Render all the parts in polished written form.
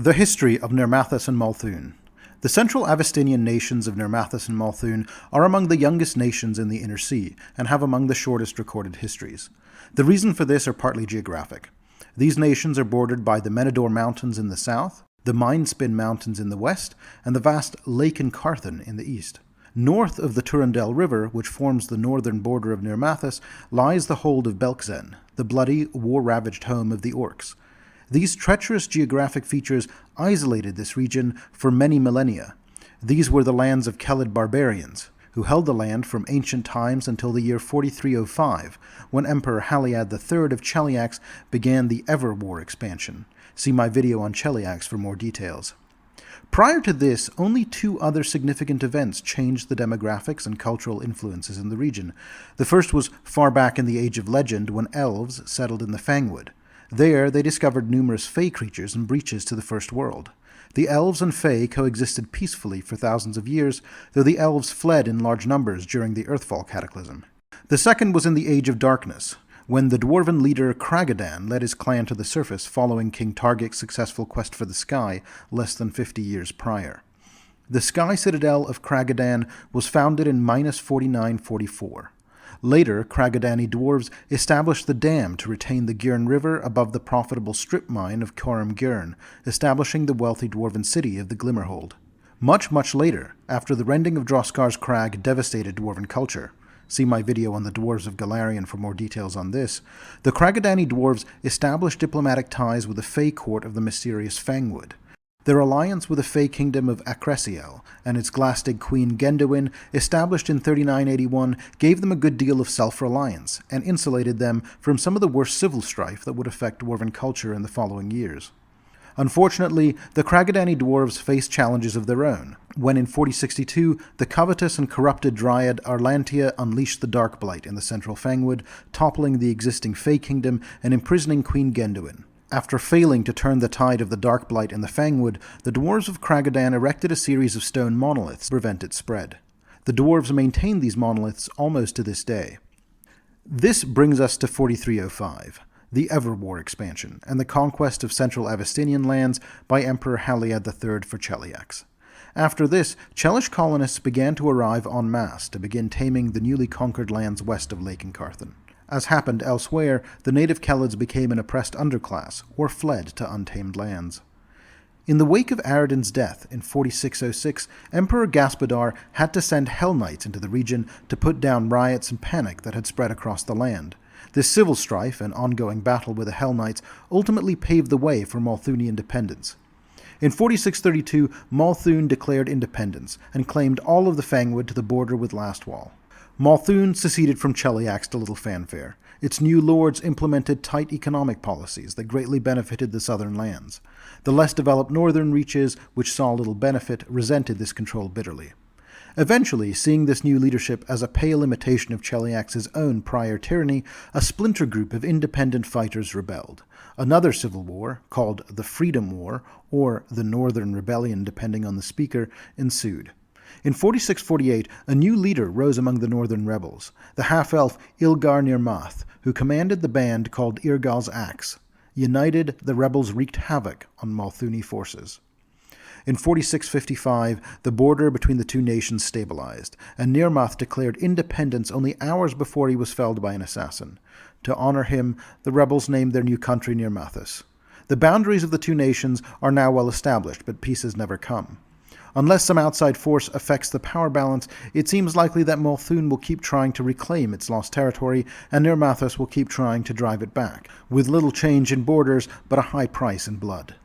The history of Nirmathas and Molthune. The central Avestinian nations of Nirmathas and Molthune are among the youngest nations in the Inner Sea, and have among the shortest recorded histories. The reason for this are partly geographic. These nations are bordered by the Menador Mountains in the south, the Mindspin Mountains in the west, and the vast Lake in Carthan in the east. North of the Turundel River, which forms the northern border of Nirmathas, lies the hold of Belkzen, the bloody, war-ravaged home of the Orcs. These treacherous geographic features isolated this region for many millennia. These were the lands of Chelid barbarians, who held the land from ancient times until the year 4305, when Emperor Haliad III of Cheliax began the Ever War expansion. See my video on Cheliax for more details. Prior to this, only two other significant events changed the demographics and cultural influences in the region. The first was far back in the Age of Legend, when elves settled in the Fangwood. There, they discovered numerous Fey creatures and breaches to the First World. The elves and Fey coexisted peacefully for thousands of years, though the elves fled in large numbers during the Earthfall cataclysm. The second was in the Age of Darkness, when the dwarven leader Kragadan led his clan to the surface following King Targic's successful quest for the sky less than 50 years prior. The Sky Citadel of Kragadan was founded in -4944. Later, Kragadani dwarves established the dam to retain the Gjern River above the profitable strip mine of Coram Gjern, establishing the wealthy dwarven city of the Glimmerhold. Much later, after the rending of Droskar's Crag devastated dwarven culture, see my video on the Dwarves of Galarian for more details on this, the Kragadani dwarves established diplomatic ties with the Fey court of the mysterious Fangwood. Their alliance with the Fey kingdom of Akresiel and its Glastig queen Genduin, established in 3981, gave them a good deal of self-reliance and insulated them from some of the worst civil strife that would affect dwarven culture in the following years. Unfortunately, the Kragadani dwarves faced challenges of their own, when in 4062 the covetous and corrupted dryad Arlantia unleashed the Darkblight in the central Fangwood, toppling the existing Fey kingdom and imprisoning Queen Genduin. After failing to turn the tide of the Darkblight in the Fangwood, the dwarves of Kragadan erected a series of stone monoliths to prevent its spread. The dwarves maintain these monoliths almost to this day. This brings us to 4305, the Ever War expansion, and the conquest of central Avestinian lands by Emperor Haliad III for Cheliax. After this, Chelish colonists began to arrive en masse to begin taming the newly conquered lands west of Lake in Carthan. As happened elsewhere, the native Chelids became an oppressed underclass, or fled to untamed lands. In the wake of Aradin's death in 4606, Emperor Gaspadar had to send Hell Knights into the region to put down riots and panic that had spread across the land. This civil strife and ongoing battle with the Hell Knights ultimately paved the way for Molthune independence. In 4632, Molthune declared independence and claimed all of the Fangwood to the border with Lastwall. Molthune seceded from Cheliax to little fanfare. Its new lords implemented tight economic policies that greatly benefited the southern lands. The less developed northern reaches, which saw little benefit, resented this control bitterly. Eventually, seeing this new leadership as a pale imitation of Cheliax's own prior tyranny, a splinter group of independent fighters rebelled. Another civil war, called the Freedom War, or the Northern Rebellion depending on the speaker, ensued. In 4648, a new leader rose among the northern rebels, the half-elf Ilgar Nirmath, who commanded the band called Irgal's Axe. United, the rebels wreaked havoc on Molthune forces. In 4655, the border between the two nations stabilized, and Nirmath declared independence only hours before he was felled by an assassin. To honor him, the rebels named their new country Nirmathas. The boundaries of the two nations are now well established, but peace has never come. Unless some outside force affects the power balance, it seems likely that Molthune will keep trying to reclaim its lost territory, and Nirmathas will keep trying to drive it back, with little change in borders but a high price in blood.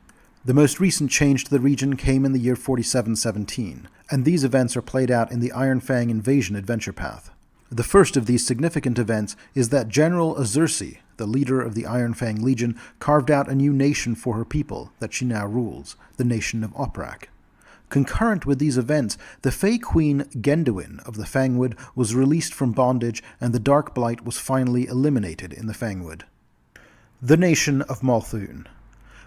The most recent change to the region came in the year 4717, and these events are played out in the Ironfang invasion adventure path. The first of these significant events is that General Azursi, the leader of the Ironfang Legion, carved out a new nation for her people that she now rules, the nation of Oprak. Concurrent with these events, the Fey Queen Genduin of the Fangwood was released from bondage, and the Darkblight was finally eliminated in the Fangwood. The nation of Molthune.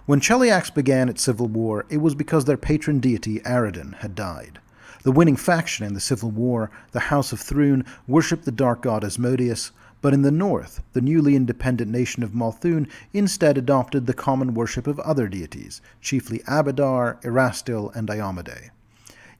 When Cheliax began its civil war, it was because their patron deity Aradin had died. The winning faction in the civil war, the House of Thrune, worshipped the dark god Asmodeus, but in the north, the newly independent nation of Molthune instead adopted the common worship of other deities, chiefly Abadar, Erastil, and Iomedae.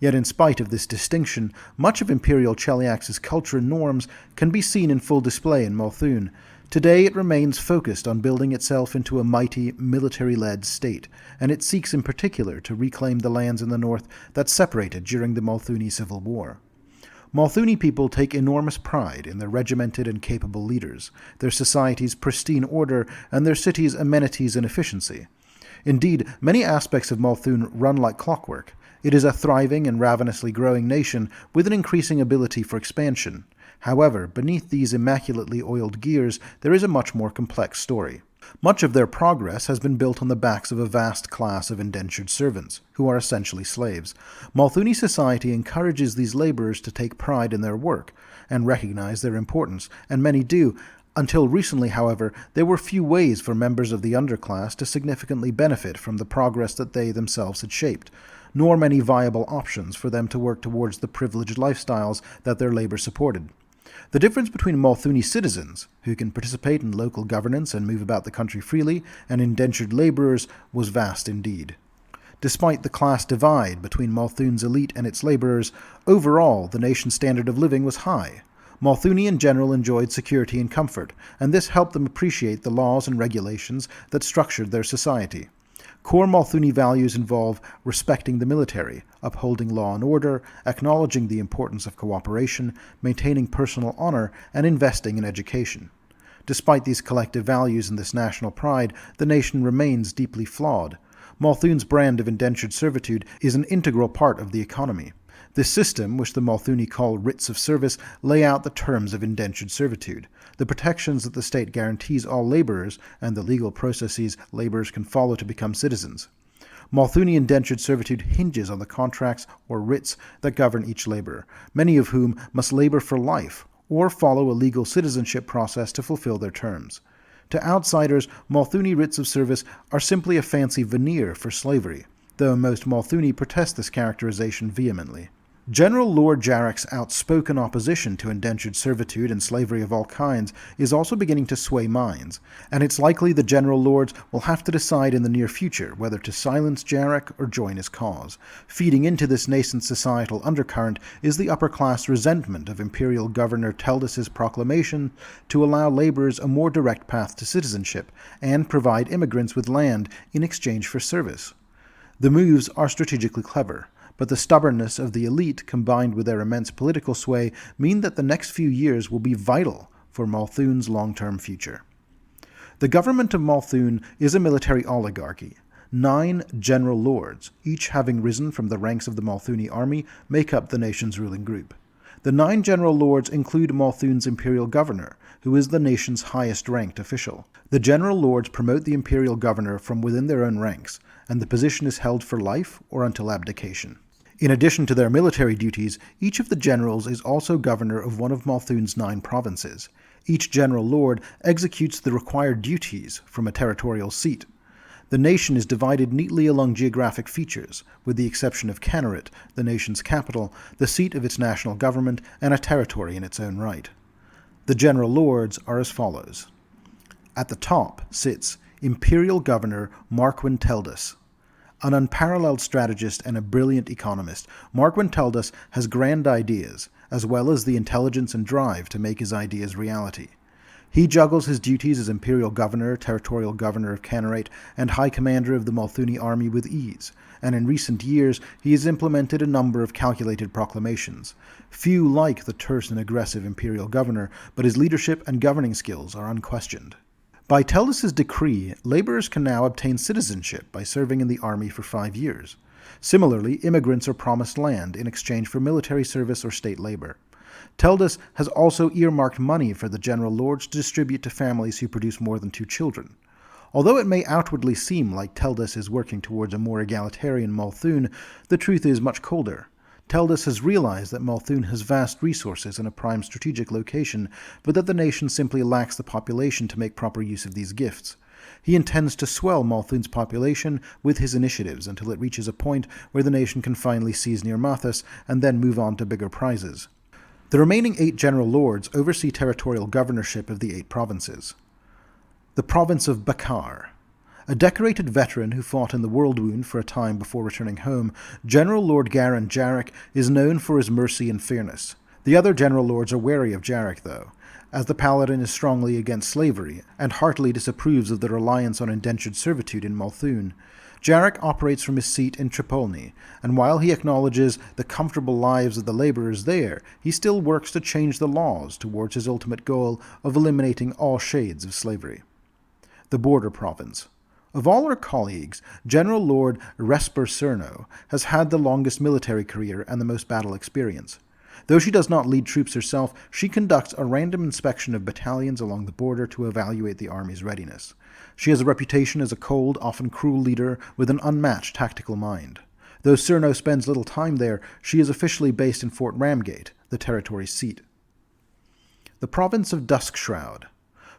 Yet in spite of this distinction, much of Imperial Cheliax's culture and norms can be seen in full display in Molthune. Today it remains focused on building itself into a mighty, military-led state, and it seeks in particular to reclaim the lands in the north that separated during the Molthune Civil War. Molthune people take enormous pride in their regimented and capable leaders, their society's pristine order, and their city's amenities and efficiency. Indeed, many aspects of Molthune run like clockwork. It is a thriving and ravenously growing nation with an increasing ability for expansion. However, beneath these immaculately oiled gears, there is a much more complex story. Much of their progress has been built on the backs of a vast class of indentured servants, who are essentially slaves. Molthune society encourages these laborers to take pride in their work and recognize their importance, and many do. Until recently, however, there were few ways for members of the underclass to significantly benefit from the progress that they themselves had shaped, nor many viable options for them to work towards the privileged lifestyles that their labor supported. The difference between Molthune citizens, who can participate in local governance and move about the country freely, and indentured laborers was vast indeed. Despite the class divide between Molthune's elite and its laborers, overall the nation's standard of living was high. Molthune in general enjoyed security and comfort, and this helped them appreciate the laws and regulations that structured their society. Core Molthune values involve respecting the military, upholding law and order, acknowledging the importance of cooperation, maintaining personal honor, and investing in education. Despite these collective values and this national pride, the nation remains deeply flawed. Molthune's brand of indentured servitude is an integral part of the economy. This system, which the Molthune call writs of service, lay out the terms of indentured servitude, the protections that the state guarantees all laborers, and the legal processes laborers can follow to become citizens. Molthune indentured servitude hinges on the contracts or writs that govern each laborer, many of whom must labor for life or follow a legal citizenship process to fulfill their terms. To outsiders, Molthune writs of service are simply a fancy veneer for slavery, though most Molthune protest this characterization vehemently. General Lord Jarrek's outspoken opposition to indentured servitude and slavery of all kinds is also beginning to sway minds, and it's likely the General Lords will have to decide in the near future whether to silence Jarrek or join his cause. Feeding into this nascent societal undercurrent is the upper-class resentment of Imperial Governor Teldas's proclamation to allow laborers a more direct path to citizenship and provide immigrants with land in exchange for service. The moves are strategically clever, but the stubbornness of the elite combined with their immense political sway mean that the next few years will be vital for Molthune's long-term future. The government of Molthune is a military oligarchy. 9 general lords, each having risen from the ranks of the Molthune army, make up the nation's ruling group. The 9 general lords include Molthune's imperial governor, who is the nation's highest-ranked official. The general lords promote the imperial governor from within their own ranks, and the position is held for life or until abdication. In addition to their military duties, each of the generals is also governor of one of Molthune's 9 provinces. Each general lord executes the required duties from a territorial seat. The nation is divided neatly along geographic features, with the exception of Canarit, the nation's capital, the seat of its national government, and a territory in its own right. The general lords are as follows. At the top sits Imperial Governor Marquin Teldas. An unparalleled strategist and a brilliant economist, Marquin Teldas has grand ideas, as well as the intelligence and drive to make his ideas reality. He juggles his duties as Imperial Governor, Territorial Governor of Canarit, and High Commander of the Molthune Army with ease, and in recent years he has implemented a number of calculated proclamations. Few like the terse and aggressive Imperial Governor, but his leadership and governing skills are unquestioned. By Teldas's decree, laborers can now obtain citizenship by serving in the army for 5 years. Similarly, immigrants are promised land in exchange for military service or state labor. Teldas has also earmarked money for the general lords to distribute to families who produce more than 2 children. Although it may outwardly seem like Teldas is working towards a more egalitarian Molthune, the truth is much colder. Teldas has realized that Molthune has vast resources in a prime strategic location, but that the nation simply lacks the population to make proper use of these gifts. He intends to swell Molthune's population with his initiatives until it reaches a point where the nation can finally seize Nirmathas and then move on to bigger prizes. The remaining 8 general lords oversee territorial governorship of the 8 provinces. The province of Bakar. A decorated veteran who fought in the World Wound for a time before returning home, General Lord Garen Jarek is known for his mercy and fairness. The other general lords are wary of Jarek, though, as the paladin is strongly against slavery and heartily disapproves of the reliance on indentured servitude in Molthune. Jarek operates from his seat in Tripolni, and while he acknowledges the comfortable lives of the labourers there, he still works to change the laws towards his ultimate goal of eliminating all shades of slavery. The Border Province. Of all her colleagues, General Lord Resper Cerno has had the longest military career and the most battle experience. Though she does not lead troops herself, she conducts a random inspection of battalions along the border to evaluate the army's readiness. She has a reputation as a cold, often cruel leader with an unmatched tactical mind. Though Cerno spends little time there, she is officially based in Fort Ramgate, the territory's seat. The province of Duskshroud.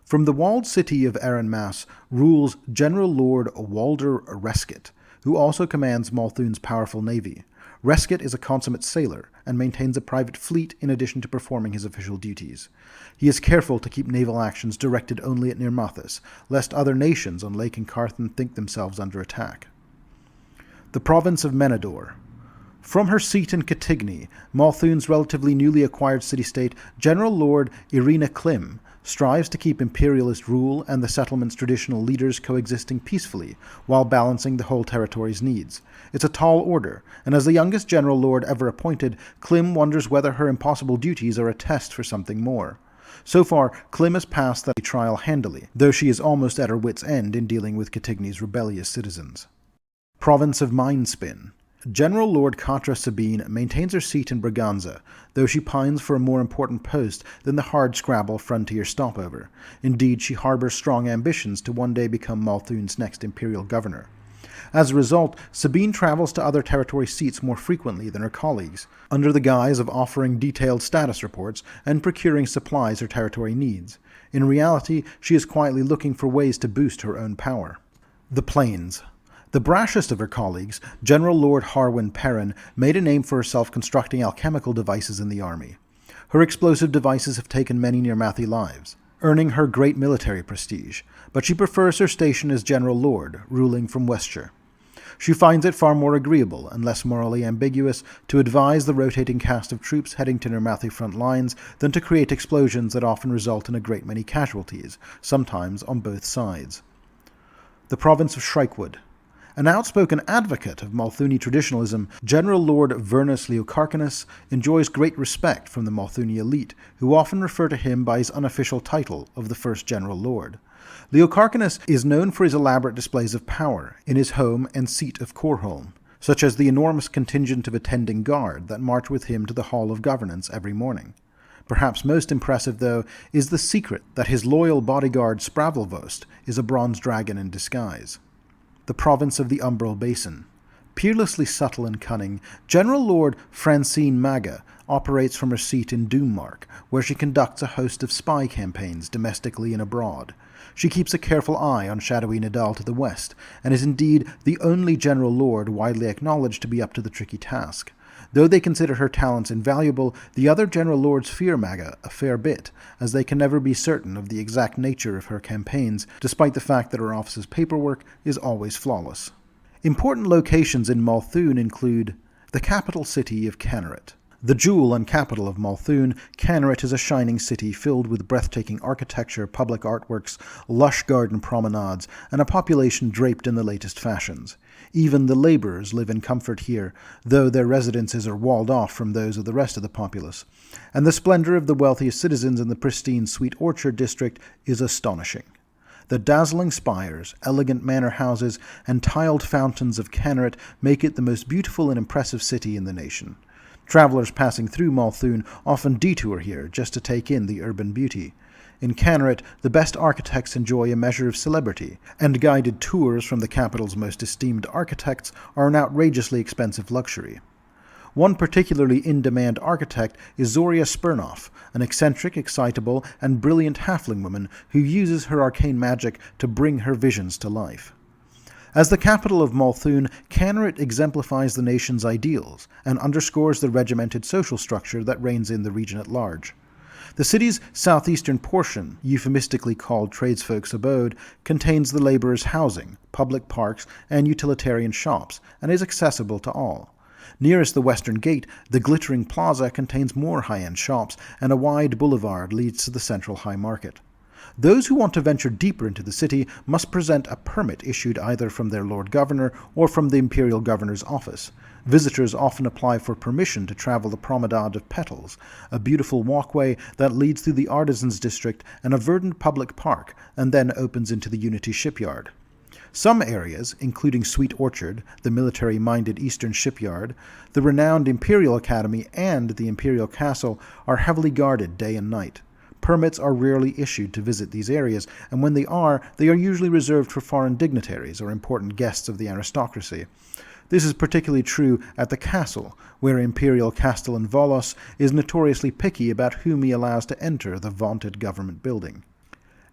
From the walled city of Aranmas rules General Lord Walder Reskett, who also commands Molthune's powerful navy. Reskett is a consummate sailor and maintains a private fleet in addition to performing his official duties. He is careful to keep naval actions directed only at Nirmathas, lest other nations on Lake Carthan think themselves under attack. The province of Menador. From her seat in Catigny, Molthune's relatively newly acquired city-state, General Lord Irina Klim strives to keep imperialist rule and the settlement's traditional leaders coexisting peacefully while balancing the whole territory's needs. It's a tall order, and as the youngest general lord ever appointed, Klim wonders whether her impossible duties are a test for something more. So far, Klim has passed that trial handily, though she is almost at her wit's end in dealing with Catigny's rebellious citizens. Province of Mindspin. General Lord Katra Sabine maintains her seat in Braganza, though she pines for a more important post than the hard-scrabble frontier stopover. Indeed, she harbors strong ambitions to one day become Molthune's next imperial governor. As a result, Sabine travels to other territory seats more frequently than her colleagues, under the guise of offering detailed status reports and procuring supplies her territory needs. In reality, she is quietly looking for ways to boost her own power. The Plains. The brashest of her colleagues, General Lord Harwin Perrin, made a name for herself constructing alchemical devices in the army. Her explosive devices have taken many Nirmathi lives, earning her great military prestige, but she prefers her station as General Lord, ruling from Westshire. She finds it far more agreeable and less morally ambiguous to advise the rotating cast of troops heading to Nirmathi front lines than to create explosions that often result in a great many casualties, sometimes on both sides. The province of Shrikewood. An outspoken advocate of Molthune traditionalism, General Lord Vernus Leocarcinus enjoys great respect from the Molthune elite, who often refer to him by his unofficial title of the First General Lord. Leocarcinus is known for his elaborate displays of power in his home and seat of Corholm, such as the enormous contingent of attending guard that march with him to the Hall of Governance every morning. Perhaps most impressive, though, is the secret that his loyal bodyguard Spravelvost is a bronze dragon in disguise. The province of the Umbral Basin. Peerlessly subtle and cunning, General Lord Francine Maga operates from her seat in Doommark, where she conducts a host of spy campaigns domestically and abroad. She keeps a careful eye on shadowy Nidal to the west, and is indeed the only General Lord widely acknowledged to be up to the tricky task. Though they consider her talents invaluable, the other General Lords fear Maga a fair bit, as they can never be certain of the exact nature of her campaigns, despite the fact that her office's paperwork is always flawless. Important locations in Molthune include the capital city of Canaret. The jewel and capital of Molthune, Canaret is a shining city filled with breathtaking architecture, public artworks, lush garden promenades, and a population draped in the latest fashions. Even the labourers live in comfort here, though their residences are walled off from those of the rest of the populace, and the splendour of the wealthiest citizens in the pristine Sweet Orchard district is astonishing. The dazzling spires, elegant manor houses, and tiled fountains of Canaret make it the most beautiful and impressive city in the nation. Travellers passing through Molthune often detour here just to take in the urban beauty. In Canaret, the best architects enjoy a measure of celebrity, and guided tours from the capital's most esteemed architects are an outrageously expensive luxury. One particularly in-demand architect is Zoria Spurnoff, an eccentric, excitable, and brilliant halfling woman who uses her arcane magic to bring her visions to life. As the capital of Molthune, Canaret exemplifies the nation's ideals and underscores the regimented social structure that reigns in the region at large. The city's southeastern portion, euphemistically called tradesfolk's abode, contains the laborers' housing, public parks, and utilitarian shops, and is accessible to all. Nearest the western gate, the glittering plaza contains more high-end shops, and a wide boulevard leads to the central high market. Those who want to venture deeper into the city must present a permit issued either from their Lord Governor or from the Imperial Governor's office. Visitors often apply for permission to travel the Promenade of Petals, a beautiful walkway that leads through the Artisans District and a verdant public park, and then opens into the Unity Shipyard. Some areas, including Sweet Orchard, the military-minded Eastern Shipyard, the renowned Imperial Academy, and the Imperial Castle, are heavily guarded day and night. Permits are rarely issued to visit these areas, and when they are usually reserved for foreign dignitaries or important guests of the aristocracy. This is particularly true at the castle, where Imperial Castellan Volos is notoriously picky about whom he allows to enter the vaunted government building.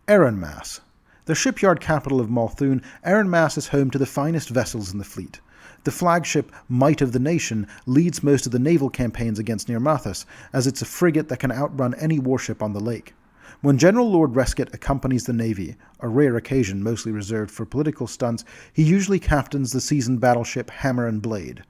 Arrenmass. The shipyard capital of Molthune, Arrenmass is home to the finest vessels in the fleet. The flagship Might of the Nation leads most of the naval campaigns against Nirmathas, as it's a frigate that can outrun any warship on the lake. When General Lord Resket accompanies the Navy, a rare occasion mostly reserved for political stunts, he usually captains the seasoned battleship Hammer and Blade.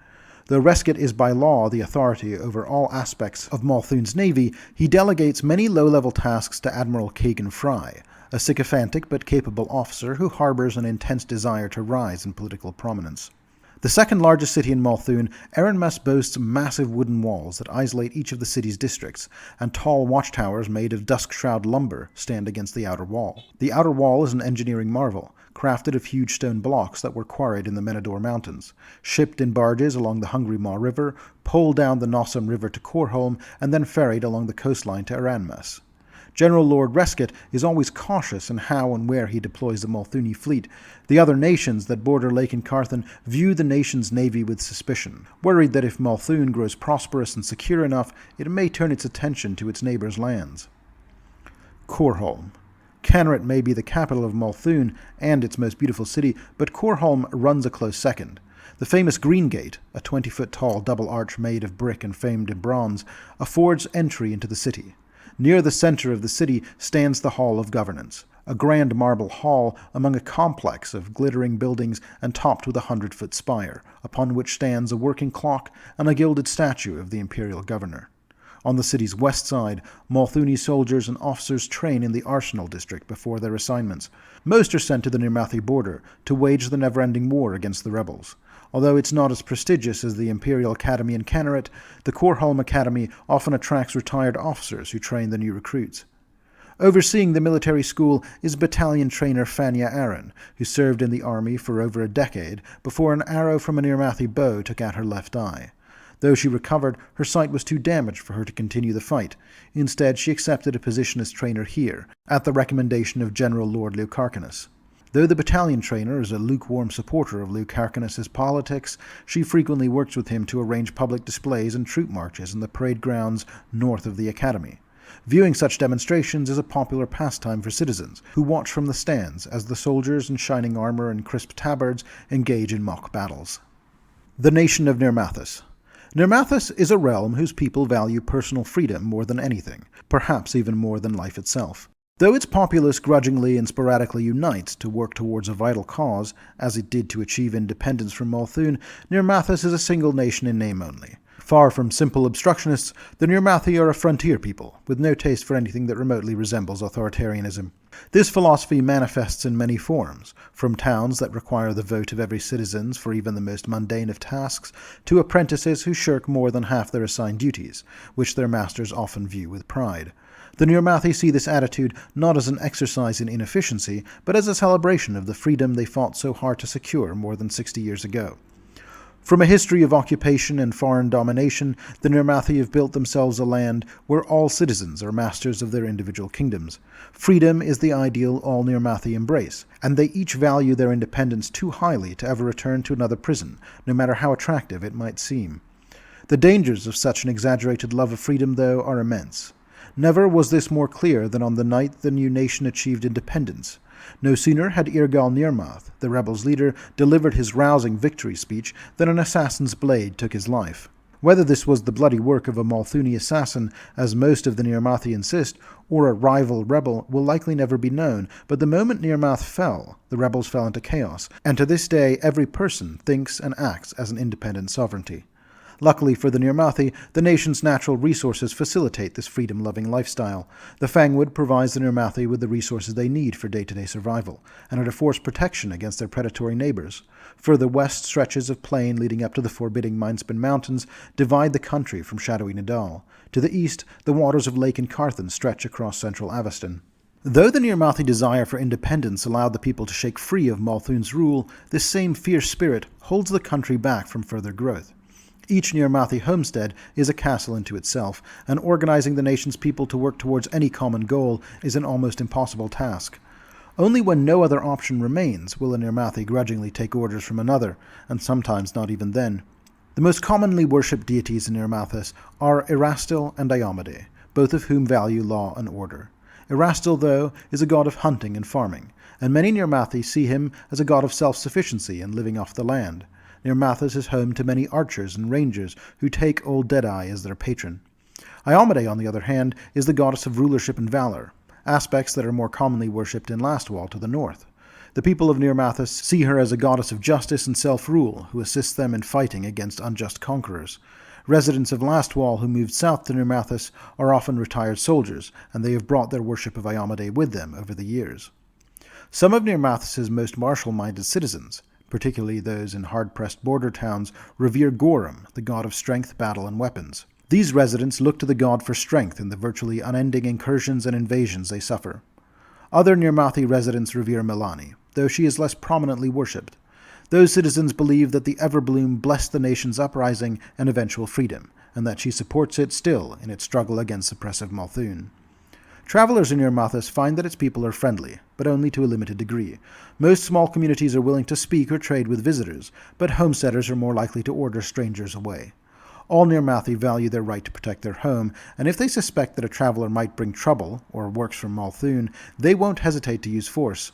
Though Resket is by law the authority over all aspects of Molthune's navy, he delegates many low-level tasks to Admiral Kagan Fry, a sycophantic but capable officer who harbors an intense desire to rise in political prominence. The second largest city in Molthune, Arrenmass boasts massive wooden walls that isolate each of the city's districts, and tall watchtowers made of dusk-shroud lumber stand against the outer wall. The outer wall is an engineering marvel, crafted of huge stone blocks that were quarried in the Menador Mountains, shipped in barges along the Hungry Maw River, poled down the Nossum River to Corholm, and then ferried along the coastline to Arrenmass. General Lord Resket is always cautious in how and where he deploys the Molthune fleet. The other nations that border Lake and Carthan view the nation's navy with suspicion, worried that if Molthune grows prosperous and secure enough, it may turn its attention to its neighbors' lands. Corholm. Canaret may be the capital of Molthune and its most beautiful city, but Corholm runs a close second. The famous Green Gate, a 20-foot-tall double arch made of brick and framed in bronze, affords entry into the city. Near the center of the city stands the Hall of Governance, a grand marble hall among a complex of glittering buildings and topped with a 100-foot spire, upon which stands a working clock and a gilded statue of the Imperial Governor. On the city's west side, Molthune soldiers and officers train in the Arsenal district before their assignments. Most are sent to the Nirmathi border to wage the never-ending war against the rebels. Although it's not as prestigious as the Imperial Academy in Canaret, the Corholm Academy often attracts retired officers who train the new recruits. Overseeing the military school is battalion trainer Fania Aaron, who served in the army for over a decade before an arrow from a Nirmathi bow took out her left eye. Though she recovered, her sight was too damaged for her to continue the fight. Instead, she accepted a position as trainer here, at the recommendation of General Lord Leucarcanus. Though the battalion trainer is a lukewarm supporter of Leucarcanus's politics, she frequently works with him to arrange public displays and troop marches in the parade grounds north of the academy. Viewing such demonstrations is a popular pastime for citizens, who watch from the stands as the soldiers in shining armor and crisp tabards engage in mock battles. The Nation of Nirmathas. Nirmathas is a realm whose people value personal freedom more than anything, perhaps even more than life itself. Though its populace grudgingly and sporadically unites to work towards a vital cause, as it did to achieve independence from Molthune, Nirmathas is a single nation in name only. Far from simple obstructionists, the Nirmathi are a frontier people, with no taste for anything that remotely resembles authoritarianism. This philosophy manifests in many forms, from towns that require the vote of every citizen for even the most mundane of tasks, to apprentices who shirk more than half their assigned duties, which their masters often view with pride. The Nirmathi see this attitude not as an exercise in inefficiency, but as a celebration of the freedom they fought so hard to secure more than 60 years ago. From a history of occupation and foreign domination, the Nirmathi have built themselves a land where all citizens are masters of their individual kingdoms. Freedom is the ideal all Nirmathi embrace, and they each value their independence too highly to ever return to another prison, no matter how attractive it might seem. The dangers of such an exaggerated love of freedom, though, are immense. Never was this more clear than on the night the new nation achieved independence. No sooner had Nirmath, the rebels' leader, delivered his rousing victory speech than an assassin's blade took his life. Whether this was the bloody work of a Molthune assassin, as most of the Nirmathi insist, or a rival rebel will likely never be known, but the moment Nirmath fell, the rebels fell into chaos, and to this day every person thinks and acts as an independent sovereignty. Luckily for the Nirmathi, the nation's natural resources facilitate this freedom-loving lifestyle. The Fangwood provides the Nirmathi with the resources they need for day-to-day survival, and are to force protection against their predatory neighbors. Further west stretches of plain leading up to the forbidding Mindspin Mountains divide the country from shadowy Nidal. To the east, the waters of Lake Incarthen stretch across central Avestan. Though the Nirmathi desire for independence allowed the people to shake free of Molthune's rule, this same fierce spirit holds the country back from further growth. Each Nirmathi homestead is a castle into itself, and organizing the nation's people to work towards any common goal is an almost impossible task. Only when no other option remains will a Nirmathi grudgingly take orders from another, and sometimes not even then. The most commonly worshipped deities in Nirmathas are Erastil and Diomede, both of whom value law and order. Erastil, though, is a god of hunting and farming, and many Nirmathi see him as a god of self-sufficiency and living off the land. Nirmathas is home to many archers and rangers who take Old Deadeye as their patron. Diomede, on the other hand, is the goddess of rulership and valor, aspects that are more commonly worshipped in Lastwall to the north. The people of Nirmathas see her as a goddess of justice and self-rule who assists them in fighting against unjust conquerors. Residents of Lastwall who moved south to Nirmathas are often retired soldiers, and they have brought their worship of Diomede with them over the years. Some of Nirmathas' most martial-minded citizens, particularly those in hard-pressed border towns, revere Gorum, the god of strength, battle, and weapons. These residents look to the god for strength in the virtually unending incursions and invasions they suffer. Other Nirmathi residents revere Milani, though she is less prominently worshipped. Those citizens believe that the Everbloom blessed the nation's uprising and eventual freedom, and that she supports it still in its struggle against oppressive Molthune. Travelers in Nirmathas find that its people are friendly, but only to a limited degree. Most small communities are willing to speak or trade with visitors, but homesteaders are more likely to order strangers away. All Nirmathi value their right to protect their home, and if they suspect that a traveler might bring trouble, or works for Molthune, they won't hesitate to use force.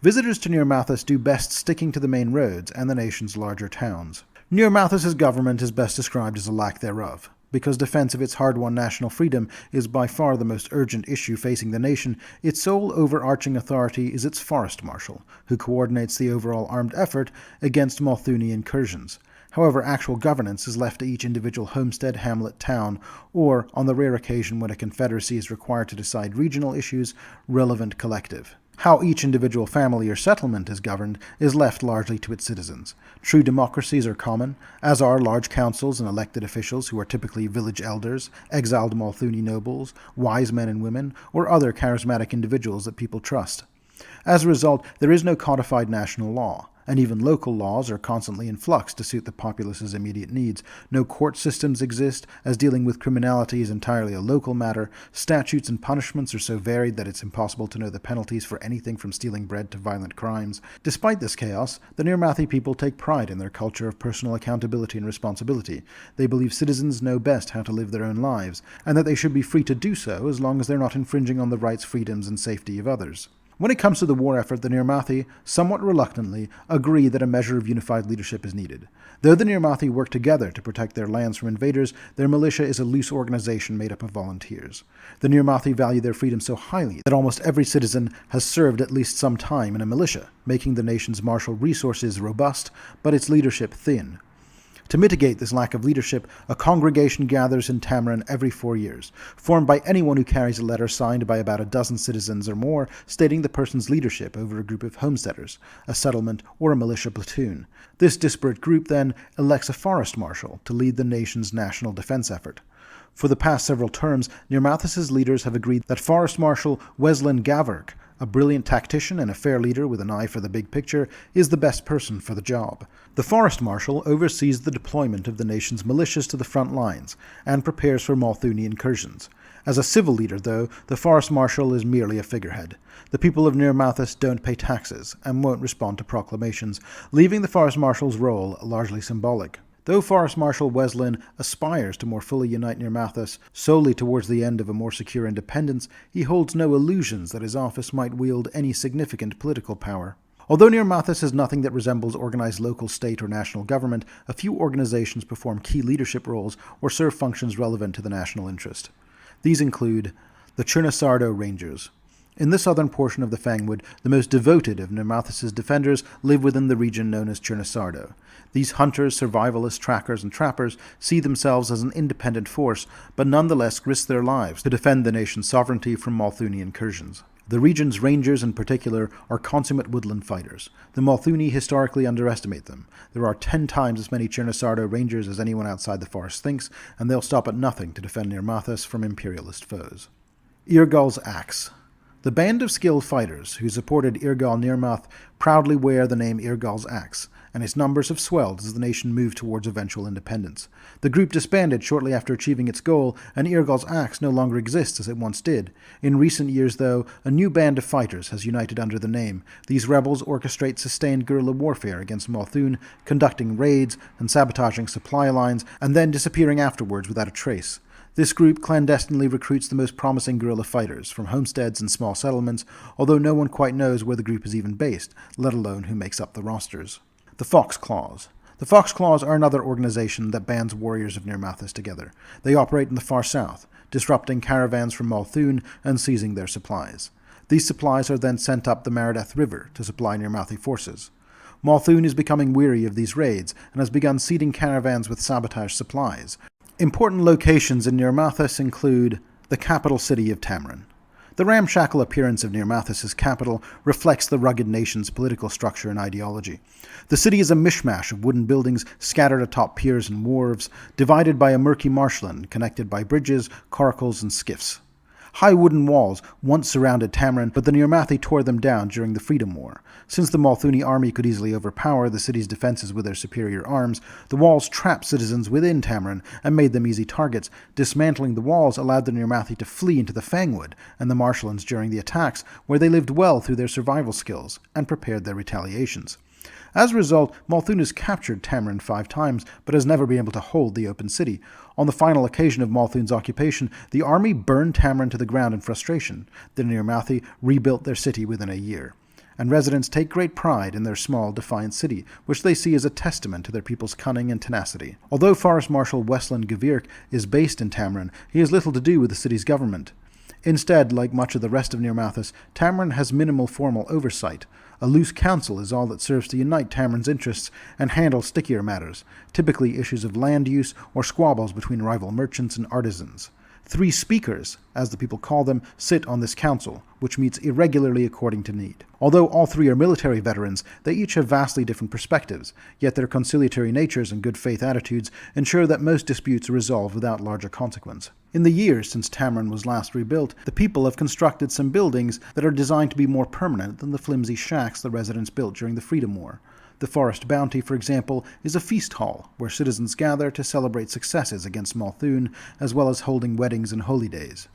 Visitors to Nirmathas do best sticking to the main roads and the nation's larger towns. Nirmathas' government is best described as a lack thereof. Because defense of its hard-won national freedom is by far the most urgent issue facing the nation, its sole overarching authority is its forest marshal, who coordinates the overall armed effort against Molthune incursions. However, actual governance is left to each individual homestead, hamlet, town, or, on the rare occasion when a confederacy is required to decide regional issues, relevant collective. How each individual family or settlement is governed is left largely to its citizens. True democracies are common, as are large councils and elected officials who are typically village elders, exiled Molthune nobles, wise men and women, or other charismatic individuals that people trust. As a result, there is no codified national law, and even local laws are constantly in flux to suit the populace's immediate needs. No court systems exist, as dealing with criminality is entirely a local matter. Statutes and punishments are so varied that it's impossible to know the penalties for anything from stealing bread to violent crimes. Despite this chaos, the Nirmathi people take pride in their culture of personal accountability and responsibility. They believe citizens know best how to live their own lives, and that they should be free to do so as long as they're not infringing on the rights, freedoms, and safety of others. When it comes to the war effort, the Nirmathi, somewhat reluctantly, agree that a measure of unified leadership is needed. Though the Nirmathi work together to protect their lands from invaders, their militia is a loose organization made up of volunteers. The Nirmathi value their freedom so highly that almost every citizen has served at least some time in a militia, making the nation's martial resources robust, but its leadership thin. To mitigate this lack of leadership, a congregation gathers in Tamarin every 4 years, formed by anyone who carries a letter signed by about a dozen citizens or more stating the person's leadership over a group of homesteaders, a settlement, or a militia platoon. This disparate group then elects a forest marshal to lead the nation's national defense effort. For the past several terms, Nirmathas' leaders have agreed that Forest Marshal Weslin Gavark, a brilliant tactician and a fair leader with an eye for the big picture, is the best person for the job. The Forest Marshal oversees the deployment of the nation's militias to the front lines and prepares for Molthune incursions. As a civil leader, though, the Forest Marshal is merely a figurehead. The people of Nirmathas don't pay taxes and won't respond to proclamations, leaving the Forest Marshal's role largely symbolic. Though Forest Marshal Weslin aspires to more fully unite Nirmathas solely towards the end of a more secure independence, he holds no illusions that his office might wield any significant political power. Although Nirmathas has nothing that resembles organized local state or national government, a few organizations perform key leadership roles or serve functions relevant to the national interest. These include the Chernasardo Rangers. In the southern portion of the Fangwood, the most devoted of Nirmathas' defenders live within the region known as Chernasardo. These hunters, survivalists, trackers, and trappers see themselves as an independent force, but nonetheless risk their lives to defend the nation's sovereignty from Molthune incursions. The region's rangers in particular are consummate woodland fighters. The Mothune historically underestimate them. There are 10 times as many Chernasardo rangers as anyone outside the forest thinks, and they'll stop at nothing to defend Nirmathas from imperialist foes. Irgal's Axe. The band of skilled fighters who supported Irgal Nirmath proudly wear the name Irgal's Axe, and its numbers have swelled as the nation moved towards eventual independence. The group disbanded shortly after achieving its goal, and Irgal's Axe no longer exists as it once did. In recent years, though, a new band of fighters has united under the name. These rebels orchestrate sustained guerrilla warfare against Molthune, conducting raids and sabotaging supply lines, and then disappearing afterwards without a trace. This group clandestinely recruits the most promising guerrilla fighters from homesteads and small settlements, although no one quite knows where the group is even based, let alone who makes up the rosters. The Foxclaws. The Foxclaws are another organization that bands warriors of Nirmathas together. They operate in the far south, disrupting caravans from Molthune and seizing their supplies. These supplies are then sent up the Meredith River to supply Nirmathi forces. Molthune is becoming weary of these raids and has begun seeding caravans with sabotaged supplies. Important locations in Nirmathas include the capital city of Tamrin. The ramshackle appearance of Nirmathas' capital reflects the rugged nation's political structure and ideology. The city is a mishmash of wooden buildings scattered atop piers and wharves, divided by a murky marshland connected by bridges, coracles, and skiffs. High wooden walls once surrounded Tamrin, but the Nirmathi tore them down during the Freedom War. Since the Molthune army could easily overpower the city's defenses with their superior arms, the walls trapped citizens within Tamrin and made them easy targets. Dismantling the walls allowed the Nirmathi to flee into the Fangwood and the marshlands during the attacks, where they lived well through their survival skills and prepared their retaliations. As a result, Molthune has captured Tamrin 5 times, but has never been able to hold the open city. On the final occasion of Molthune's occupation, the army burned Tamrin to the ground in frustration. The Nirmathi rebuilt their city within a year. And residents take great pride in their small, defiant city, which they see as a testament to their people's cunning and tenacity. Although Forest Marshal Weslin Gavirk is based in Tamrin, he has little to do with the city's government. Instead, like much of the rest of Nirmathas, Tamrin has minimal formal oversight. A loose council is all that serves to unite Tamrin's interests and handle stickier matters, typically issues of land use or squabbles between rival merchants and artisans. 3 speakers, as the people call them, sit on this council, which meets irregularly according to need. Although all 3 are military veterans, they each have vastly different perspectives, yet their conciliatory natures and good faith attitudes ensure that most disputes are resolved without larger consequence. In the years since Tamrin was last rebuilt, the people have constructed some buildings that are designed to be more permanent than the flimsy shacks the residents built during the Freedom War. The Forest Bounty, for example, is a feast hall where citizens gather to celebrate successes against Molthune, as well as holding weddings and holy days.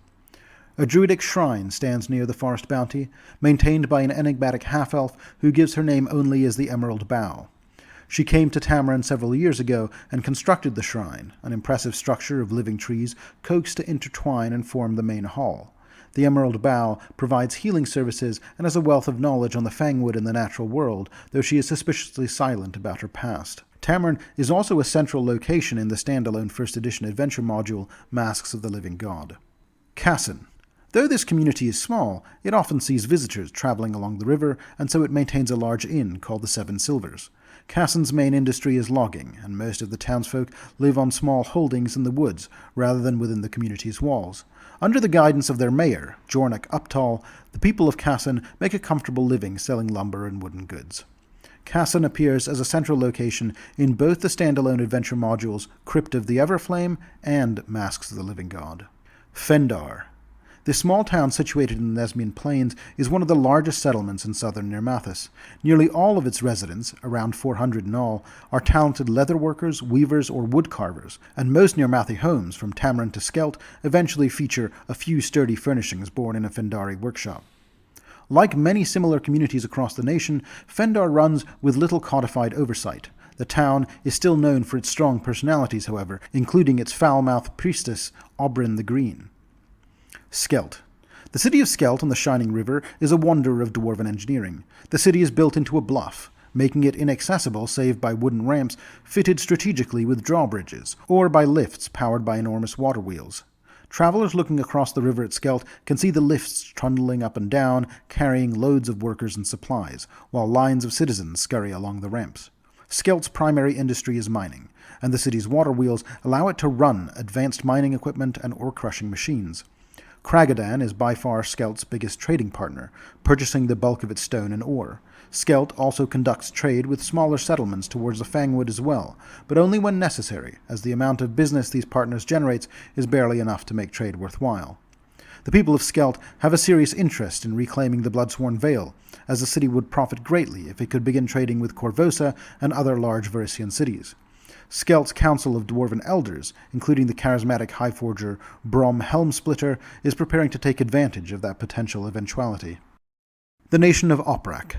A druidic shrine stands near the Forest Bounty, maintained by an enigmatic half-elf who gives her name only as the Emerald Bough. She came to Tamrin several years ago and constructed the shrine, an impressive structure of living trees coaxed to intertwine and form the main hall. The Emerald Bough provides healing services and has a wealth of knowledge on the Fangwood and the natural world, though she is suspiciously silent about her past. Tamrin is also a central location in the standalone 1st edition adventure module, Masks of the Living God. Cassin. Though this community is small, it often sees visitors traveling along the river, and so it maintains a large inn called the 7 Silvers. Cassin's main industry is logging, and most of the townsfolk live on small holdings in the woods, rather than within the community's walls. Under the guidance of their mayor, Jornik Uptall, the people of Cassin make a comfortable living selling lumber and wooden goods. Cassin appears as a central location in both the standalone adventure modules Crypt of the Everflame and Masks of the Living God. Fendar. This small town situated in the Nesmian Plains is one of the largest settlements in southern Nirmathas. Nearly all of its residents, around 400 in all, are talented leatherworkers, weavers, or woodcarvers, and most Nirmathi homes, from Tamrin to Skelt, eventually feature a few sturdy furnishings born in a Fendari workshop. Like many similar communities across the nation, Fendar runs with little codified oversight. The town is still known for its strong personalities, however, including its foul-mouthed priestess, Oberyn the Green. Skelt. The city of Skelt on the Shining River is a wonder of dwarven engineering. The city is built into a bluff, making it inaccessible save by wooden ramps fitted strategically with drawbridges, or by lifts powered by enormous water wheels. Travelers looking across the river at Skelt can see the lifts trundling up and down, carrying loads of workers and supplies, while lines of citizens scurry along the ramps. Skelt's primary industry is mining, and the city's water wheels allow it to run advanced mining equipment and ore-crushing machines. Kragadan is by far Skelt's biggest trading partner, purchasing the bulk of its stone and ore. Skelt also conducts trade with smaller settlements towards the Fangwood as well, but only when necessary, as the amount of business these partners generates is barely enough to make trade worthwhile. The people of Skelt have a serious interest in reclaiming the Bloodsworn Vale, as the city would profit greatly if it could begin trading with Korvosa and other large Varisian cities. Skelt's Council of Dwarven Elders, including the charismatic Highforger Brom Helmsplitter, is preparing to take advantage of that potential eventuality. The nation of Oprak.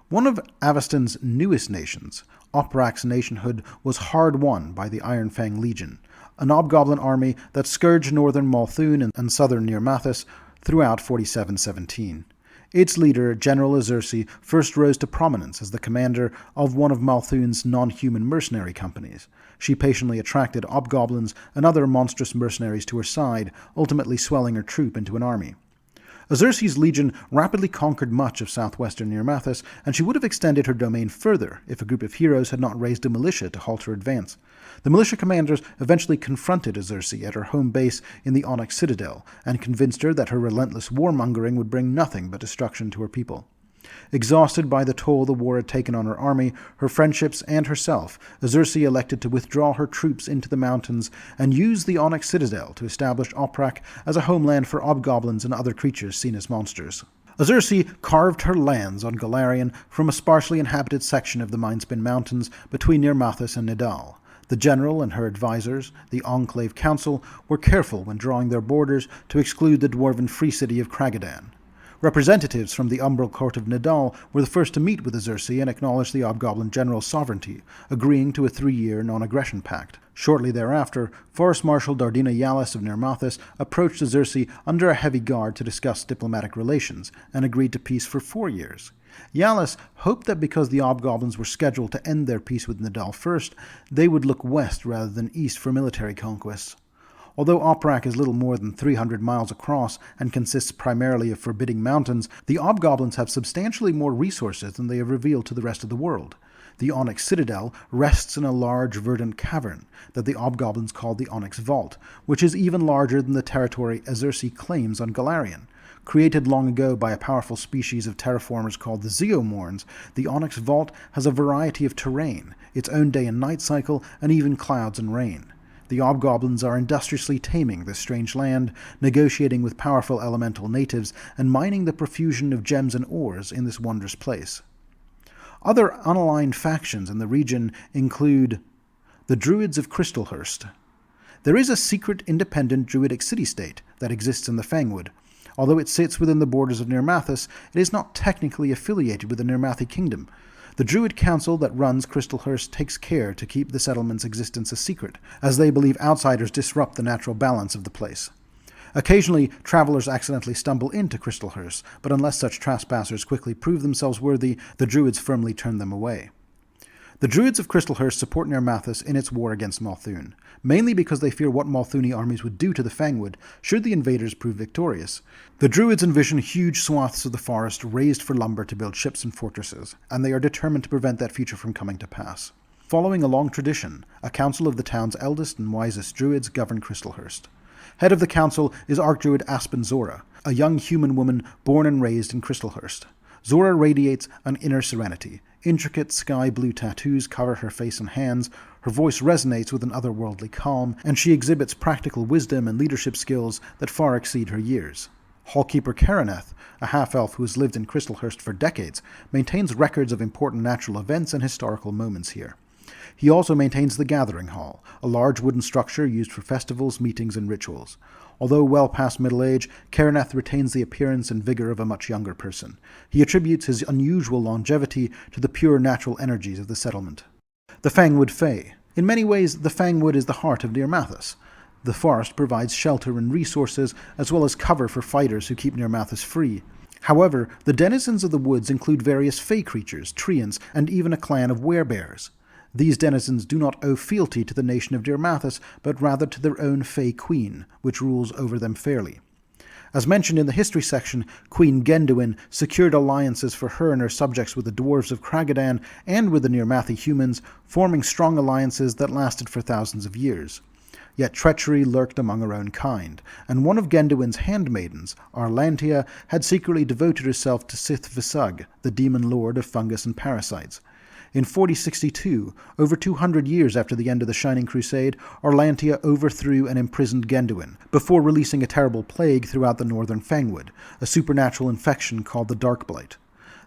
One of Aveston's newest nations, Oprak's nationhood was hard won by the Ironfang Legion, an hobgoblin army that scourged northern Molthune and southern Nirmathas throughout 4717. Its leader, General Azursi, first rose to prominence as the commander of one of Molthune's non-human mercenary companies. She patiently attracted hobgoblins and other monstrous mercenaries to her side, ultimately swelling her troop into an army. Azursi's legion rapidly conquered much of southwestern Nirmathas, and she would have extended her domain further if a group of heroes had not raised a militia to halt her advance. The militia commanders eventually confronted Azursi at her home base in the Onyx Citadel, and convinced her that her relentless warmongering would bring nothing but destruction to her people. Exhausted by the toll the war had taken on her army, her friendships, and herself, Azursi elected to withdraw her troops into the mountains and use the Onyx Citadel to establish Oprak as a homeland for hobgoblins and other creatures seen as monsters. Azursi carved her lands on Golarion from a sparsely inhabited section of the Mindspin Mountains between Nirmathas and Nidal. The general and her advisors, the Enclave Council, were careful when drawing their borders to exclude the dwarven free city of Kragadan. Representatives from the Umbral Court of Nidal were the first to meet with Azursi and acknowledge the Hobgoblin General's sovereignty, agreeing to a 3-year non-aggression pact. Shortly thereafter, Forest Marshal Dardina Yalis of Nirmathas approached Azursi under a heavy guard to discuss diplomatic relations, and agreed to peace for 4 years. Yalis hoped that because the Hobgoblins were scheduled to end their peace with Nidal first, they would look west rather than east for military conquests. Although Oprak is little more than 300 miles across and consists primarily of forbidding mountains, the Hobgoblins have substantially more resources than they have revealed to the rest of the world. The Onyx Citadel rests in a large verdant cavern that the Hobgoblins call the Onyx Vault, which is even larger than the territory Azursi claims on Golarion. Created long ago by a powerful species of terraformers called the Zeomorns, the Onyx Vault has a variety of terrain, its own day and night cycle, and even clouds and rain. The Hobgoblins are industriously taming this strange land, negotiating with powerful elemental natives, and mining the profusion of gems and ores in this wondrous place. Other unaligned factions in the region include the Druids of Crystalhurst. There is a secret independent Druidic city-state that exists in the Fangwood. Although it sits within the borders of Nirmathas, it is not technically affiliated with the Nirmathi Kingdom. The Druid Council that runs Crystalhurst takes care to keep the settlement's existence a secret, as they believe outsiders disrupt the natural balance of the place. Occasionally, travelers accidentally stumble into Crystalhurst, but unless such trespassers quickly prove themselves worthy, the Druids firmly turn them away. The Druids of Crystalhurst support Nirmathas in its war against Molthune, mainly because they fear what Molthuni armies would do to the Fangwood should the invaders prove victorious. The Druids envision huge swaths of the forest raised for lumber to build ships and fortresses, and they are determined to prevent that future from coming to pass. Following a long tradition, a council of the town's eldest and wisest Druids govern Crystalhurst. Head of the council is Archdruid Aspen Zora, a young human woman born and raised in Crystalhurst. Zora radiates an inner serenity. Intricate sky-blue tattoos cover her face and hands, her voice resonates with an otherworldly calm, and she exhibits practical wisdom and leadership skills that far exceed her years. Hallkeeper Karaneth, a half-elf who has lived in Crystalhurst for decades, maintains records of important natural events and historical moments here. He also maintains the Gathering Hall, a large wooden structure used for festivals, meetings, and rituals. Although well past middle age, Karaneth retains the appearance and vigor of a much younger person. He attributes his unusual longevity to the pure natural energies of the settlement. The Fangwood Fae. In many ways, the Fangwood is the heart of Nirmathas. The forest provides shelter and resources, as well as cover for fighters who keep Nirmathas free. However, the denizens of the woods include various Fae creatures, treants, and even a clan of werebears. These denizens do not owe fealty to the nation of Nirmathas, but rather to their own Fae queen, which rules over them fairly. As mentioned in the history section, Queen Genduin secured alliances for her and her subjects with the dwarves of Kragadan and with the Nirmathi humans, forming strong alliances that lasted for thousands of years. Yet treachery lurked among her own kind, and one of Genduin's handmaidens, Arlantia, had secretly devoted herself to Sith Visug, the demon lord of fungus and parasites. In 4062, over 200 years after the end of the Shining Crusade, Arlantia overthrew and imprisoned Genduin, before releasing a terrible plague throughout the northern Fangwood, a supernatural infection called the Darkblight.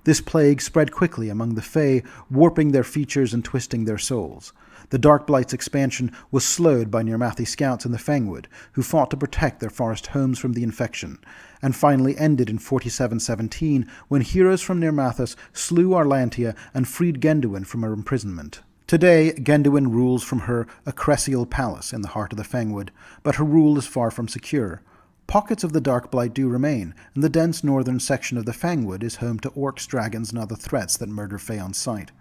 This plague spread quickly among the Fae, warping their features and twisting their souls. The Darkblight's expansion was slowed by Nirmathi scouts in the Fangwood, who fought to protect their forest homes from the infection, and finally ended in 4717 when heroes from Nirmathas slew Arlantia and freed Genduin from her imprisonment. Today, Genduin rules from her Acresial Palace in the heart of the Fangwood, but her rule is far from secure. Pockets of the Darkblight do remain, and the dense northern section of the Fangwood is home to orcs, dragons, and other threats that murder Fae on sight.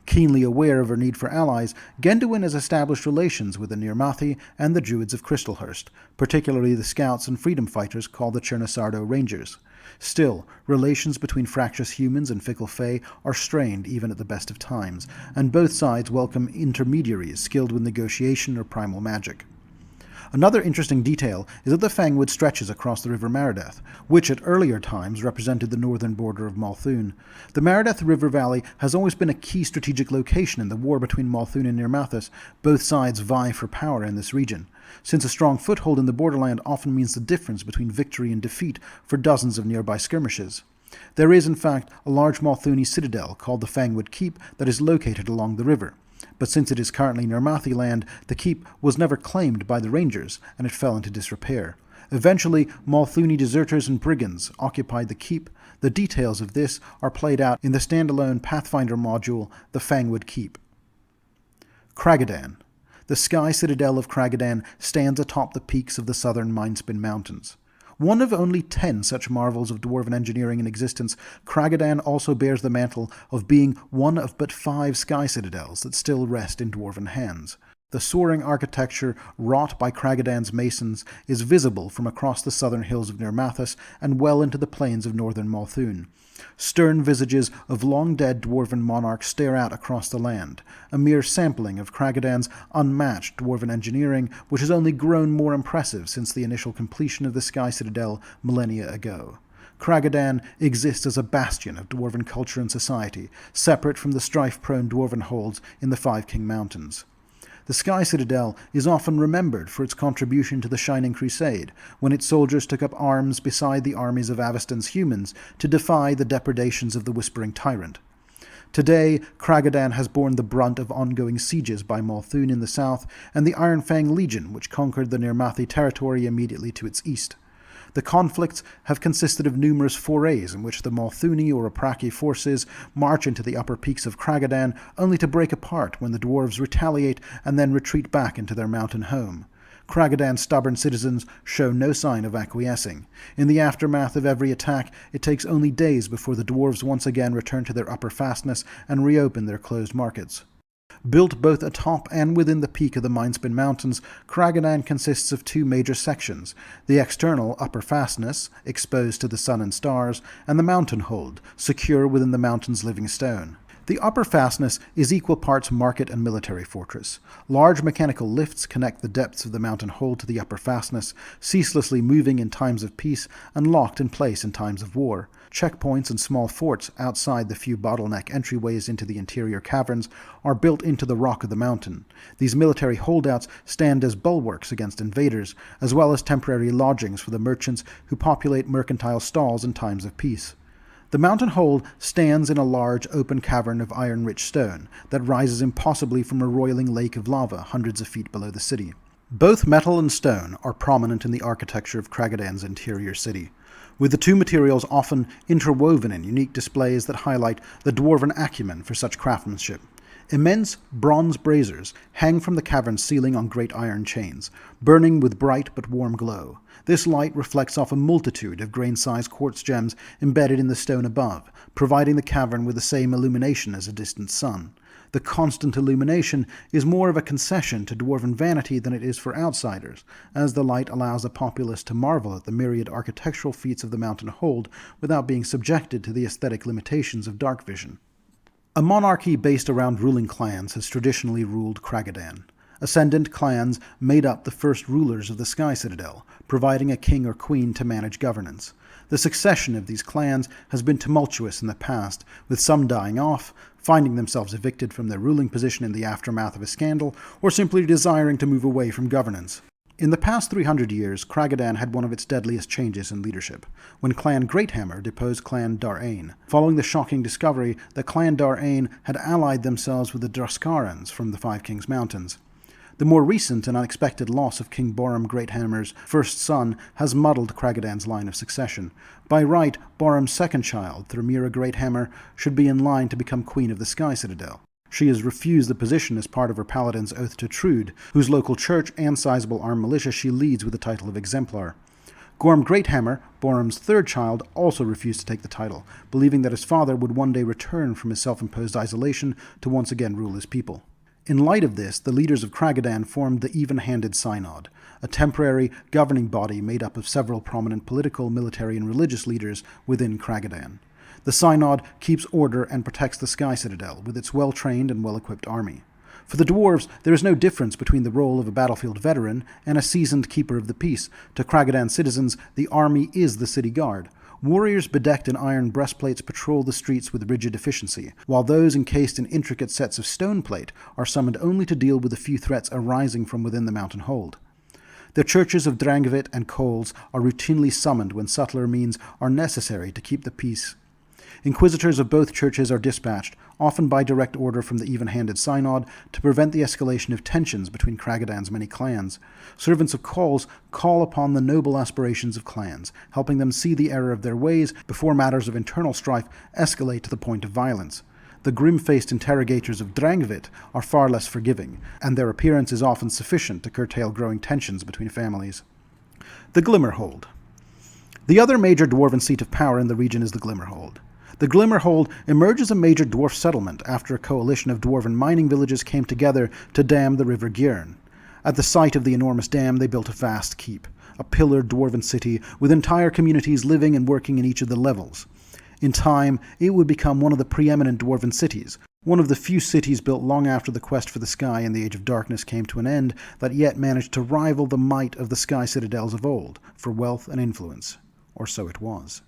Keenly aware of her need for allies, Genduin has established relations with the Nirmathi and the Druids of Crystalhurst, particularly the scouts and freedom fighters called the Chernasardo Rangers. Still, relations between fractious humans and fickle Fae are strained even at the best of times, and both sides welcome intermediaries skilled with negotiation or primal magic. Another interesting detail is that the Fangwood stretches across the River Meredith, which at earlier times represented the northern border of Molthune. The Meredith River Valley has always been a key strategic location in the war between Mothune and Nirmathas. Both sides vie for power in this region, since a strong foothold in the borderland often means the difference between victory and defeat for dozens of nearby skirmishes. There is, in fact, a large Molthune citadel called the Fangwood Keep that is located along the river. But since it is currently Nirmathi land, the keep was never claimed by the Rangers, and it fell into disrepair. Eventually, Molthune deserters and brigands occupied the keep. The details of this are played out in the standalone Pathfinder module, The Fangwood Keep. Kragadan. The sky citadel of Kragadan stands atop the peaks of the southern Mindspin Mountains. One of only 10 such marvels of dwarven engineering in existence, Kragadan also bears the mantle of being one of but 5 sky citadels that still rest in dwarven hands. The soaring architecture wrought by Kragadan's masons is visible from across the southern hills of Nirmathas and well into the plains of northern Molthune. Stern visages of long-dead dwarven monarchs stare out across the land, a mere sampling of Kragadan's unmatched dwarven engineering, which has only grown more impressive since the initial completion of the Sky Citadel millennia ago. Kragadan exists as a bastion of dwarven culture and society, separate from the strife-prone dwarven holds in the Five King Mountains. The Sky Citadel is often remembered for its contribution to the Shining Crusade, when its soldiers took up arms beside the armies of Aveston's humans to defy the depredations of the Whispering Tyrant. Today, Kragadan has borne the brunt of ongoing sieges by Molthune in the south and the Ironfang Legion, which conquered the Nirmathi territory immediately to its east. The conflicts have consisted of numerous forays in which the Molthune or Opraki forces march into the upper peaks of Kragadan, only to break apart when the dwarves retaliate and then retreat back into their mountain home. Kragadan's stubborn citizens show no sign of acquiescing. In the aftermath of every attack, it takes only days before the dwarves once again return to their upper fastness and reopen their closed markets. Built both atop and within the peak of the Mindspin Mountains, Kragadan consists of 2 major sections, the external upper fastness, exposed to the sun and stars, and the mountain hold, secure within the mountain's living stone. The upper fastness is equal parts market and military fortress. Large mechanical lifts connect the depths of the mountain hold to the upper fastness, ceaselessly moving in times of peace and locked in place in times of war. Checkpoints and small forts outside the few bottleneck entryways into the interior caverns are built into the rock of the mountain. These military holdouts stand as bulwarks against invaders, as well as temporary lodgings for the merchants who populate mercantile stalls in times of peace. The mountain hold stands in a large open cavern of iron-rich stone that rises impossibly from a roiling lake of lava hundreds of feet below the city. Both metal and stone are prominent in the architecture of Kragadan's interior city, with the 2 materials often interwoven in unique displays that highlight the dwarven acumen for such craftsmanship. Immense bronze braziers hang from the cavern's ceiling on great iron chains, burning with bright but warm glow. This light reflects off a multitude of grain-sized quartz gems embedded in the stone above, providing the cavern with the same illumination as a distant sun. The constant illumination is more of a concession to dwarven vanity than it is for outsiders, as the light allows the populace to marvel at the myriad architectural feats of the mountain hold without being subjected to the aesthetic limitations of dark vision. A monarchy based around ruling clans has traditionally ruled Kragadan. Ascendant clans made up the first rulers of the Sky Citadel, providing a king or queen to manage governance. The succession of these clans has been tumultuous in the past, with some dying off, finding themselves evicted from their ruling position in the aftermath of a scandal, or simply desiring to move away from governance. In the past 300 years, Kragadan had one of its deadliest changes in leadership, when Clan Greathammer deposed Clan Dar-Ain, following the shocking discovery that Clan Dar-Ain had allied themselves with the Draskarans from the Five Kings Mountains. The more recent and unexpected loss of King Boram Greathammer's first son has muddled Kragadan's line of succession. By right, Boram's second child, Thermira Greathammer, should be in line to become Queen of the Sky Citadel. She has refused the position as part of her paladin's oath to Druid, whose local church and sizable armed militia she leads with the title of Exemplar. Gorm Greathammer, Boram's third child, also refused to take the title, believing that his father would one day return from his self-imposed isolation to once again rule his people. In light of this, the leaders of Kragadan formed the Even-Handed Synod, a temporary governing body made up of several prominent political, military, and religious leaders within Kragadan. The Synod keeps order and protects the Sky Citadel with its well-trained and well-equipped army. For the dwarves, there is no difference between the role of a battlefield veteran and a seasoned keeper of the peace. To Kragadan citizens, the army is the city guard. Warriors bedecked in iron breastplates patrol the streets with rigid efficiency, while those encased in intricate sets of stone plate are summoned only to deal with the few threats arising from within the mountain hold. The churches of Drangvit and Coles are routinely summoned when subtler means are necessary to keep the peace. Inquisitors of both churches are dispatched, often by direct order from the Even-Handed Synod, to prevent the escalation of tensions between Kragadan's many clans. Servants of Coles call upon the noble aspirations of clans, helping them see the error of their ways before matters of internal strife escalate to the point of violence. The grim-faced interrogators of Drangvit are far less forgiving, and their appearance is often sufficient to curtail growing tensions between families. The Glimmerhold. The other major dwarven seat of power in the region is the Glimmerhold. The Glimmerhold emerged as a major dwarf settlement after a coalition of dwarven mining villages came together to dam the river Gjern. At the site of the enormous dam, they built a vast keep, a pillared dwarven city with entire communities living and working in each of the levels. In time, it would become one of the preeminent dwarven cities, one of the few cities built long after the quest for the sky in the Age of Darkness came to an end that yet managed to rival the might of the Sky Citadels of old for wealth and influence. Or so it was.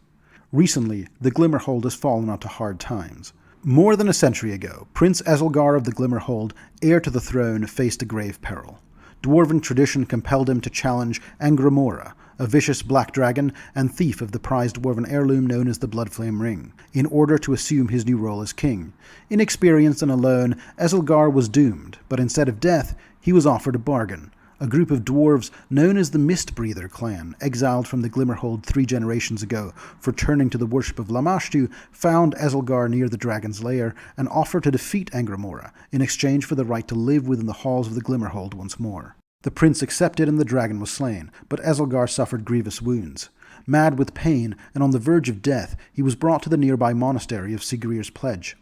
Recently, the Glimmerhold has fallen onto hard times. More than a century ago, Prince Ezelgar of the Glimmerhold, heir to the throne, faced a grave peril. Dwarven tradition compelled him to challenge Angramora, a vicious black dragon and thief of the prized dwarven heirloom known as the Bloodflame Ring, in order to assume his new role as king. Inexperienced and alone, Ezelgar was doomed, but instead of death, he was offered a bargain. A group of dwarves known as the Mistbreather clan, exiled from the Glimmerhold 3 generations ago for turning to the worship of Lamashtu, found Ezelgar near the dragon's lair and offered to defeat Angramora in exchange for the right to live within the halls of the Glimmerhold once more. The prince accepted and the dragon was slain, but Ezelgar suffered grievous wounds. Mad with pain and on the verge of death, he was brought to the nearby monastery of Sigrir's Pledge.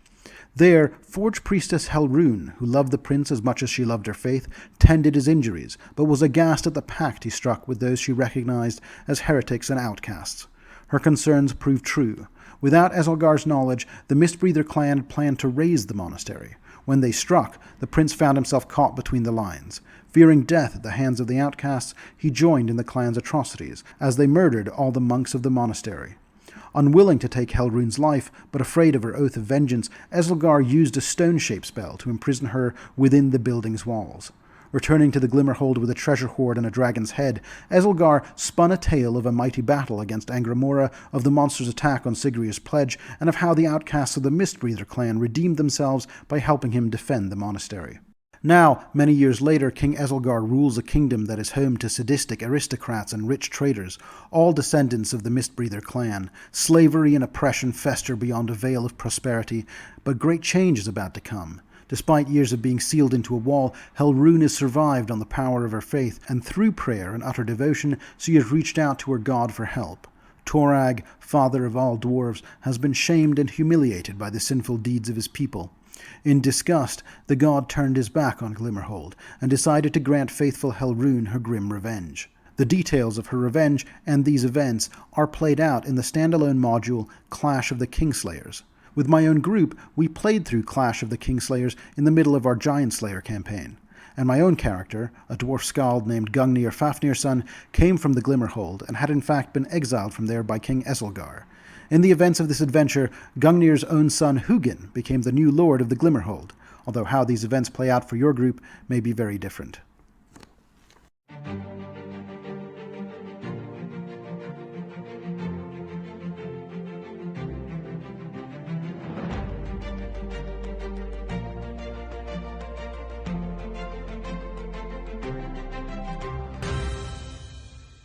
There, Forge Priestess Helrune, who loved the prince as much as she loved her faith, tended his injuries, but was aghast at the pact he struck with those she recognized as heretics and outcasts. Her concerns proved true. Without Ezelgar's knowledge, the Mistbreather clan had planned to raze the monastery. When they struck, the prince found himself caught between the lines. Fearing death at the hands of the outcasts, he joined in the clan's atrocities, as they murdered all the monks of the monastery. Unwilling to take Helrune's life, but afraid of her oath of vengeance, Ezelgar used a stone-shaped spell to imprison her within the building's walls. Returning to the Glimmerhold with a treasure hoard and a dragon's head, Ezelgar spun a tale of a mighty battle against Angramora, of the monster's attack on Sigrir's Pledge, and of how the outcasts of the Mistbreather clan redeemed themselves by helping him defend the monastery. Now, many years later, King Ezelgar rules a kingdom that is home to sadistic aristocrats and rich traders, all descendants of the Mistbreather clan. Slavery and oppression fester beyond a veil of prosperity, but great change is about to come. Despite years of being sealed into a wall, Helrune is survived on the power of her faith, and through prayer and utter devotion, she has reached out to her god for help. Torag, father of all dwarves, has been shamed and humiliated by the sinful deeds of his people. In disgust, the god turned his back on Glimmerhold, and decided to grant faithful Helrune her grim revenge. The details of her revenge and these events are played out in the standalone module Clash of the Kingslayers. With my own group, we played through Clash of the Kingslayers in the middle of our Giant Slayer campaign, and my own character, a dwarf skald named Gungnir Fafnirson, came from the Glimmerhold and had in fact been exiled from there by King Esselgar. In the events of this adventure, Gungnir's own son Hugin became the new lord of the Glimmerhold, although how these events play out for your group may be very different.